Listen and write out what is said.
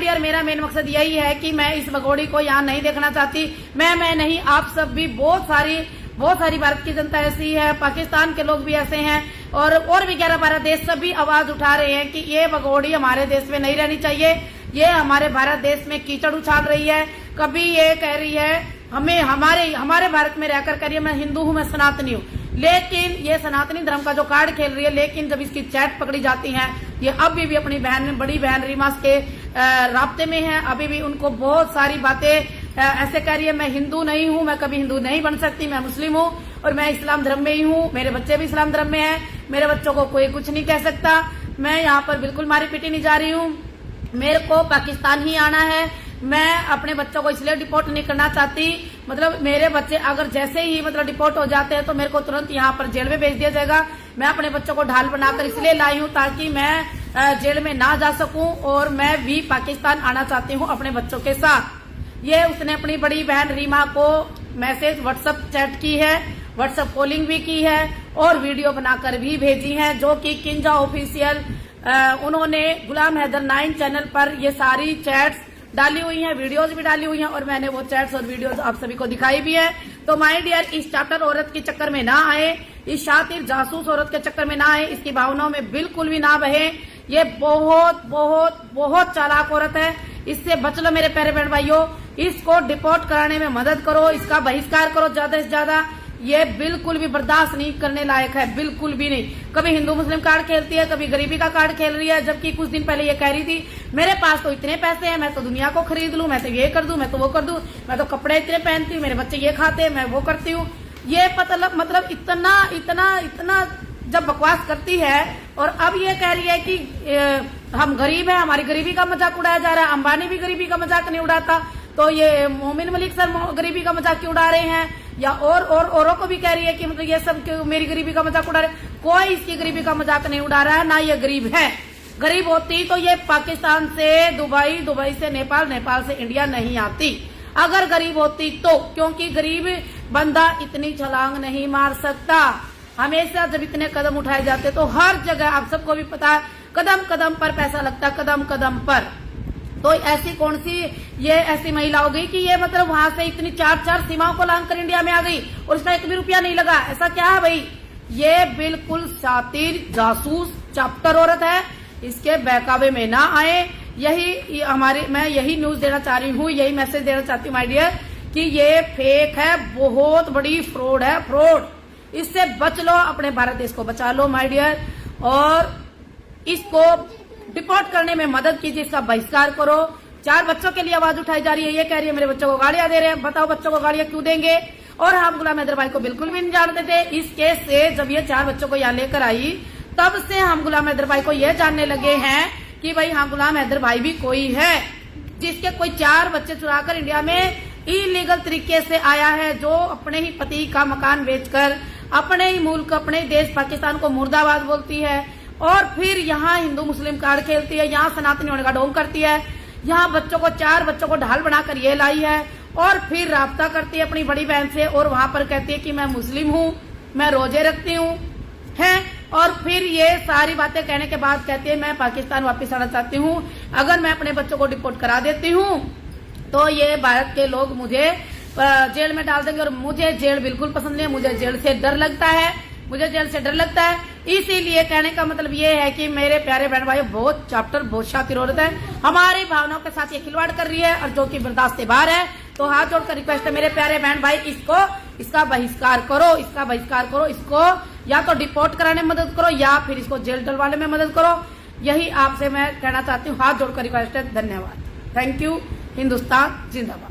Dear, मेरा main मकसद यही है कि मैं इस भगोड़ी को यहाँ नहीं देखना चाहती। मैं नहीं, आप सब भी, बहुत सारी भारत की जनता ऐसी है, पाकिस्तान के लोग भी ऐसे हैं, और भी 11-12 देश सभी आवाज उठा रहे हैं कि ये भगोड़ी हमारे देश में नहीं रहनी चाहिए। ये हमारे भारत देश में कीचड़ उछाल रही है। कभी ये कह रही है हमें हमारे भारत में रहकर कह रही है मैं हिंदू हूं, मैं सनातनी हूं, लेकिन ये सनातनी धर्म का जो कार्ड खेल रही है। लेकिन जब इसकी चैट पकड़ी जाती है, ये अभी भी अपनी बड़ी बहन रीमा के राब्ते में है। अभी भी उनको बहुत सारी बातें ऐसे कह रही है मैं हिंदू नहीं हूं, मैं कभी हिंदू नहीं बन सकती, मैं मुस्लिम हूं और मैं इस्लाम धर्म में ही हूं, मेरे बच्चे भी इस्लाम धर्म में हैं, मेरे बच्चों को कोई कुछ नहीं कह सकता। मैं यहाँ पर बिल्कुल मारी पीटी नहीं जा रही हूँ, मेरे को पाकिस्तान ही आना है। मैं अपने बच्चों को इसलिए डिपोर्ट नहीं करना चाहती, मतलब मेरे बच्चे अगर जैसे ही डिपोर्ट हो जाते हैं तो मेरे को तुरंत यहाँ पर जेल में भेज दिया जाएगा। मैं अपने बच्चों को ढाल बनाकर इसलिए लाई हूँ ताकि मैं जेल में ना जा सकूं, और मैं भी पाकिस्तान आना चाहती हूँ अपने बच्चों के साथ। ये उसने अपनी बड़ी बहन रीमा को मैसेज व्हाट्सएप चैट की है, व्हाट्सएप कॉलिंग भी की है और वीडियो बनाकर भी भेजी है, जो कि किंजा ऑफिशियल उन्होंने गुलाम हैदर 9 चैनल पर ये सारी चैट्स डाली हुई हैं, वीडियोस भी डाली हुई हैं, और मैंने वो चैट्स और वीडियोस आप सभी को दिखाई भी है। तो माय डियर, इस चाप्टर औरत के चक्कर में ना आए, इस शातिर जासूस औरत के चक्कर में ना आए, इसकी भावनाओं में बिल्कुल भी ना बहे। ये बहुत बहुत बहुत चालाक औरत है, इससे बच लो मेरे प्यारे बहन भाइयों। इसको डिपोर्ट कराने में मदद करो, इसका बहिष्कार करो ज्यादा से ज्यादा। ये बिल्कुल भी बर्दाश्त नहीं करने लायक है, बिल्कुल भी नहीं। कभी हिंदू मुस्लिम कार्ड खेलती है, कभी गरीबी का कार्ड खेल रही है, जबकि कुछ दिन पहले ये कह रही थी मेरे पास तो इतने पैसे हैं, मैं तो दुनिया को खरीद लूं, मैं तो ये कर दूं, मैं तो वो कर दूं, मैं तो कपड़े इतने पहनती हूँ, मेरे बच्चे ये खाते हैं, मैं वो करती हूँ। ये मतलब इतना जब बकवास करती है, और अब ये कह रही है कि हम गरीब हैं, हमारी गरीबी का मजाक उड़ाया जा रहा है। अंबानी भी गरीबी का मजाक नहीं उड़ाता, तो ये मोमिन मलिक सर गरीबी का मजाक क्यों उड़ा रहे हैं, या औरों को भी कह रही है कि मतलब ये सब मेरी गरीबी का मजाक उड़ा रहे। कोई इसकी गरीबी का मजाक नहीं उड़ा रहा है, ना ये गरीब है। गरीब होती तो ये पाकिस्तान से दुबई से नेपाल से इंडिया नहीं आती, अगर गरीब होती तो, क्योंकि गरीब बंदा इतनी छलांग नहीं मार सकता। हमेशा जब इतने कदम उठाए जाते तो हर जगह, आप सबको भी पता है, कदम कदम पर पैसा लगता, कदम कदम पर। तो ऐसी कौन सी ये ऐसी महिला हो गई कि ये मतलब वहां से इतनी 4 सीमाओं को लांघकर इंडिया में आ गई और इसका 1 भी रुपया नहीं लगा? ऐसा क्या है भाई? ये बिल्कुल शातिर जासूस चैप्टर औरत है, इसके बहकावे में ना आए। मैं यही न्यूज देना चाह रही हूँ, यही मैसेज देना चाहती हूँ माय डियर, कि ये फेक है, बहुत बड़ी फ्रॉड है, फ्रॉड। इससे बच लो, अपने भारत देश को बचा लो माय डियर, और इसको डिपोर्ट करने में मदद कीजिए, इसका बहिष्कार करो। 4 बच्चों के लिए आवाज उठाई जा रही है, ये कह रही है मेरे बच्चों को गालियां दे रहे हैं। बताओ बच्चों को गालियां क्यों देंगे? और हम गुलाम हैदर भाई को बिल्कुल भी नहीं जानते थे। इस केस से जब ये 4 बच्चों को यहाँ लेकर आई, तब से हम गुलाम हैदर भाई को ये जानने लगे हैं कि भाई हाँ, गुलाम हैदर भाई भी कोई है जिसके कोई 4 बच्चे चुराकर इंडिया में इलीगल तरीके से आया है, जो अपने ही पति का मकान बेचकर अपने ही मुल्क, अपने ही देश पाकिस्तान को मुर्दाबाद बोलती है, और फिर यहाँ हिंदू मुस्लिम कार्ड खेलती है, यहाँ सनातनी होने का ढोंग करती है, यहाँ 4 बच्चों को ढाल बनाकर ये लाई है, और फिर राब्ता करती है अपनी बड़ी बहन से, और वहां पर कहती है कि मैं मुस्लिम हूँ, मैं रोजे रखती हूँ, है। और फिर ये सारी बातें कहने के बाद कहती है मैं पाकिस्तान वापस आना चाहती हूँ, अगर मैं अपने बच्चों को डिपोर्ट करा देती हूँ तो ये भारत के लोग मुझे जेल में डाल देंगे, और मुझे जेल बिल्कुल पसंद नहीं है, मुझे जेल से डर लगता है, मुझे जेल से डर लगता है। इसीलिए कहने का मतलब ये है कि मेरे प्यारे बहन भाई, बहुत चैप्टर, बहुत शातिर औरत है, हमारी भावनाओं के साथ ये खिलवाड़ कर रही है, और जो कि बर्दाश्त से बाहर है। तो हाथ जोड़कर रिक्वेस्ट है मेरे प्यारे बहन भाई, इसका बहिष्कार करो, इसको या तो डिपोर्ट कराने में मदद करो, या फिर इसको जेल डलवाने में मदद करो। यही आपसे मैं कहना चाहती हूँ, हाथ जोड़कर रिक्वेस्ट है। धन्यवाद, थैंक यू। हिंदुस्तान जिंदाबाद।